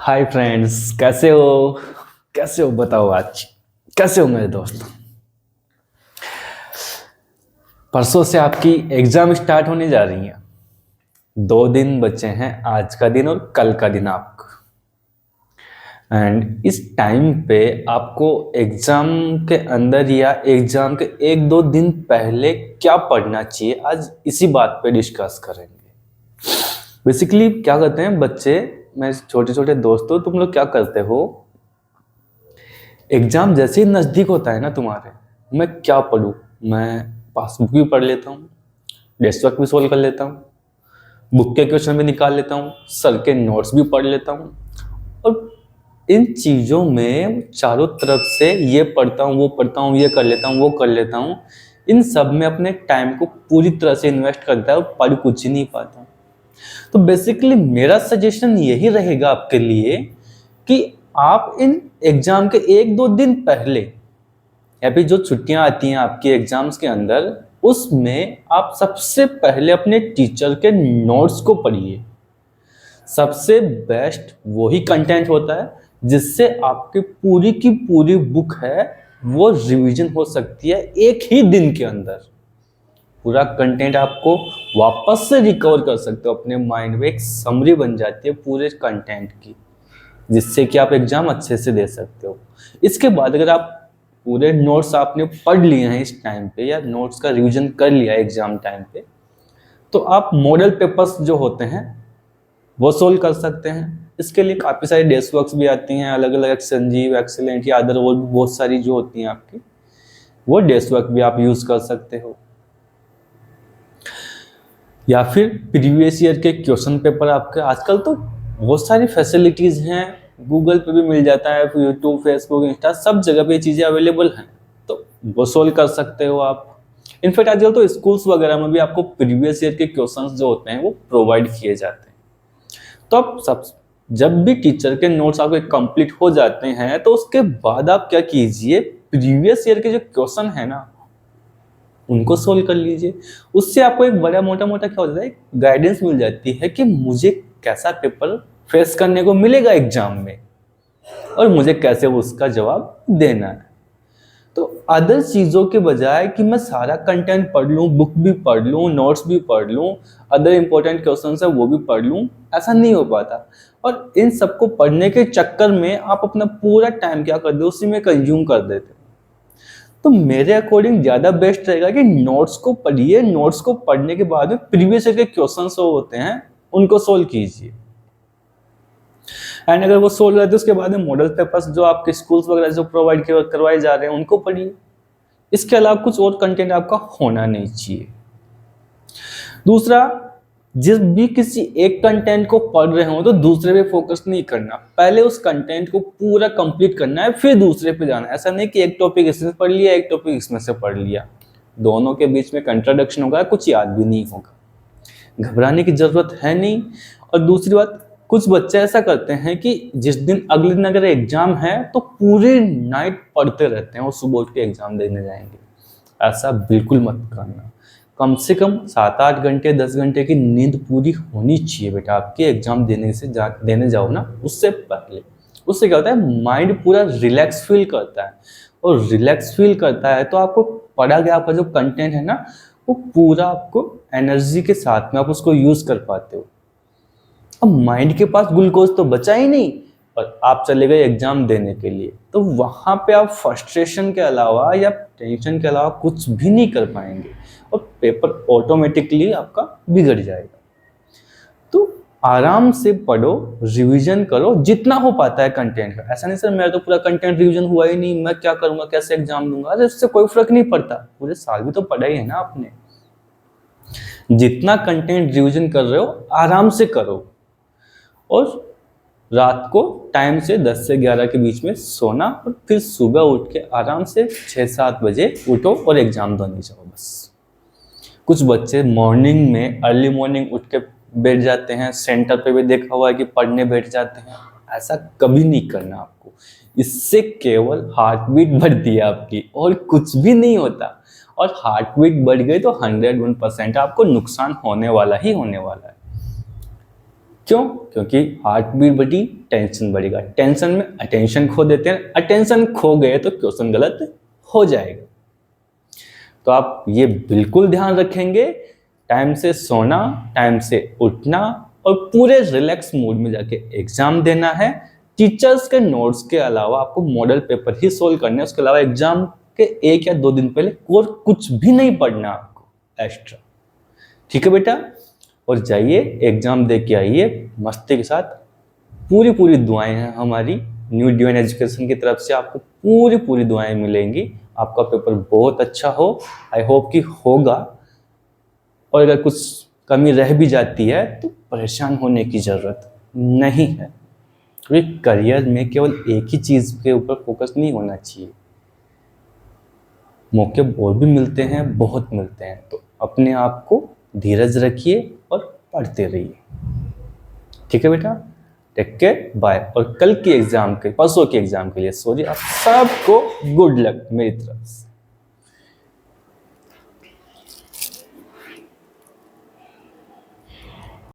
Hi friends, कैसे हो बताओ। आज कैसे हो मेरे दोस्त। परसों से आपकी एग्जाम स्टार्ट होने जा रही है। 2 दिन बचे हैं, आज का दिन और कल का दिन आपको। एंड इस टाइम पे आपको एग्जाम के अंदर या एग्जाम के 1-2 दिन पहले क्या पढ़ना चाहिए, आज इसी बात पे डिस्कस करेंगे। बेसिकली क्या करते हैं बच्चे, मेरे छोटे छोटे दोस्तों, तुम लोग क्या करते हो, एग्जाम जैसे ही नज़दीक होता है ना तुम्हारे, मैं क्या पढूं, मैं पासबुक भी पढ़ लेता हूँ, डेस्क वर्क भी सोल्व कर लेता हूँ, बुक के क्वेश्चन भी निकाल लेता हूँ, सर के नोट्स भी पढ़ लेता हूँ। और इन चीज़ों में चारों तरफ से ये पढ़ता हूँ, वो पढ़ता हूँ, ये कर लेता हूँ, वो कर लेता हूँ। इन सब में अपने टाइम को पूरी तरह से इन्वेस्ट करता है और पढ़ कुछ ही नहीं पाता हूँ। तो बेसिकली मेरा सजेशन यही रहेगा आपके लिए कि आप इन एग्जाम के 1-2 दिन पहले या फिर जो छुट्टियां आती हैं आपके एग्जाम्स के अंदर, उसमें आप सबसे पहले अपने टीचर के नोट्स को पढ़िए। सबसे बेस्ट वही कंटेंट होता है जिससे आपकी पूरी की पूरी बुक है वो रिवीजन हो सकती है एक ही दिन के अंदर। पूरा कंटेंट आपको वापस से रिकवर कर सकते हो अपने माइंड में, एक समरी बन जाती है पूरे कंटेंट की, जिससे कि आप एग्जाम अच्छे से दे सकते हो। इसके बाद अगर आप पूरे नोट्स आपने पढ़ लिए हैं इस टाइम पे, या नोट्स का रिवीजन कर लिया एग्जाम टाइम पे, तो आप मॉडल पेपर्स जो होते हैं वो सोल्व कर सकते हैं। इसके लिए काफ़ी सारी डेस्क वर्क्स भी आती हैं, अलग अलग एक्संजीव, एक्सीलेंट या अदर और बहुत सारी जो होती हैं आपकी, वो डेस्क वर्क भी आप यूज़ कर सकते हो। या फिर प्रीवियस ईयर के क्वेश्चन पेपर आपके, आजकल तो बहुत सारी फैसिलिटीज़ हैं, गूगल पे भी मिल जाता है, यूट्यूब, फेसबुक, इंस्टा, सब जगह पे ये चीज़ें अवेलेबल हैं, तो वो सोल्व कर सकते हो आप। इनफैक्ट आजकल तो स्कूल्स वगैरह में भी आपको प्रीवियस ईयर के क्वेश्चंस जो होते हैं वो प्रोवाइड किए जाते हैं। तो आप सब जब भी टीचर के नोट्स आपके कंप्लीट हो जाते हैं, तो उसके बाद आप क्या कीजिए, प्रीवियस ईयर के जो क्वेश्चन है ना उनको सोल्व कर लीजिए। उससे आपको एक बड़ा मोटा मोटा क्या हो जाता है, गाइडेंस मिल जाती है कि मुझे कैसा पेपर फेस करने को मिलेगा एग्जाम में और मुझे कैसे उसका जवाब देना है। तो अदर चीज़ों के बजाय कि मैं सारा कंटेंट पढ़ लूँ, बुक भी पढ़ लूँ, नोट्स भी पढ़ लूँ, अदर इंपॉर्टेंट क्वेश्चन है वो भी पढ़ लूँ, ऐसा नहीं हो पाता। और इन सबको पढ़ने के चक्कर में आप अपना पूरा टाइम क्या कर देते हो, उसी में कंज्यूम कर देते हो। तो मेरे अकॉर्डिंग ज़्यादा बेस्ट रहेगा कि नोट्स को पढ़िए, नोट्स को पढ़ने के बाद में प्रीवियस ईयर के क्वेश्चन होते हैं उनको सोल्व कीजिए। एंड अगर वो सोल्व रहते हैं उसके बाद में मॉडल पेपर्स जो आपके स्कूल्स वगैरह जो प्रोवाइड करवाए जा रहे हैं उनको पढ़िए। इसके अलावा कुछ और कंटेंट आपका होना नहीं चाहिए। दूसरा, जिस भी किसी एक कंटेंट को पढ़ रहे हो तो दूसरे पे फोकस नहीं करना, पहले उस कंटेंट को पूरा कंप्लीट करना है फिर दूसरे पे जाना है। ऐसा नहीं कि एक टॉपिक इसमें पढ़ लिया, एक टॉपिक इसमें से पढ़ लिया, दोनों के बीच में कंट्राडिक्शन होगा, कुछ याद भी नहीं होगा। घबराने की जरूरत है नहीं। और दूसरी बात, कुछ बच्चे ऐसा करते हैं कि जिस दिन अगले दिन अगर एग्जाम है तो पूरी नाइट पढ़ते रहते हैं और सुबह उठ के एग्जाम देने जाएंगे। ऐसा बिल्कुल मत करना। कम से कम 7-8 घंटे 10 घंटे की नींद पूरी होनी चाहिए बेटा आपके एग्जाम देने जाओ ना उससे पहले। उससे क्या होता है, माइंड पूरा रिलैक्स फील करता है, और रिलैक्स फील करता है तो आपको पढ़ा गया आपका जो कंटेंट है ना वो पूरा आपको एनर्जी के साथ में आप उसको यूज कर पाते हो। अब माइंड के पास ग्लूकोज तो बचा ही नहीं और आप चले गए एग्जाम देने के लिए, तो वहां पे आप फ्रस्ट्रेशन के अलावा या टेंशन के अलावा कुछ भी नहीं कर पाएंगे और पेपर ऑटोमेटिकली आपका बिगड़ जाएगा। तो आराम से पढ़ो, रिवीजन करो जितना हो पाता है कंटेंट का। ऐसा नहीं सर मेरा तो पूरा कंटेंट रिवीजन हुआ ही नहीं, मैं क्या करूंगा, कैसे एग्जाम दूंगा। अरे उससे कोई फर्क नहीं पड़ता, पूरे साल भी तो पढ़ा ही है ना आपने। जितना कंटेंट रिवीजन कर रहे हो आराम से करो, और रात को टाइम से 10 से 11 के बीच में सोना, और फिर सुबह उठ के आराम से 6-7 बजे उठो और एग्जाम देने जाओ बस। कुछ बच्चे मॉर्निंग में अर्ली मॉर्निंग उठ के बैठ जाते हैं, सेंटर पे भी देखा हुआ है कि पढ़ने बैठ जाते हैं। ऐसा कभी नहीं करना आपको, इससे केवल हार्ट बीट बढ़ती है आपकी और कुछ भी नहीं होता। और हार्ट बीट बढ़ गई तो 101% आपको नुकसान होने वाला ही होने वाला है। क्यों? क्योंकि हार्ट बीट बढ़ी, टेंशन बढ़ेगा, टेंशन में अटेंशन खो देते हैं, अटेंशन खो गए तो क्वेश्चन गलत हो जाएगा। तो आप ये बिल्कुल ध्यान रखेंगे, टाइम से सोना, टाइम से उठना और पूरे रिलैक्स मूड में जाके एग्जाम देना है। टीचर्स के नोट्स के अलावा आपको मॉडल पेपर ही सोल्व करने हैं, उसके अलावा एग्जाम के 1 या 2 दिन पहले और कुछ भी नहीं पढ़ना आपको एक्स्ट्रा। ठीक है बेटा? और जाइए एग्जाम दे के आइए मस्ती के साथ। पूरी दुआएं हैं हमारी न्यू डिवाइन एजुकेशन की तरफ से, आपको पूरी दुआएं मिलेंगी। आपका पेपर बहुत अच्छा हो, आई होप कि होगा। और अगर कुछ कमी रह भी जाती है तो परेशान होने की ज़रूरत नहीं है, क्योंकि करियर में केवल एक ही चीज़ के ऊपर फोकस नहीं होना चाहिए। मौके और भी मिलते हैं, बहुत मिलते हैं, तो अपने आप को धीरज रखिए और पढ़ते रहिए। ठीक है बेटा? Take care, bye. और कल की एग्जाम के, परसों के एग्जाम के लिए सॉरी, आप सबको गुड लक मेरी तरफ से।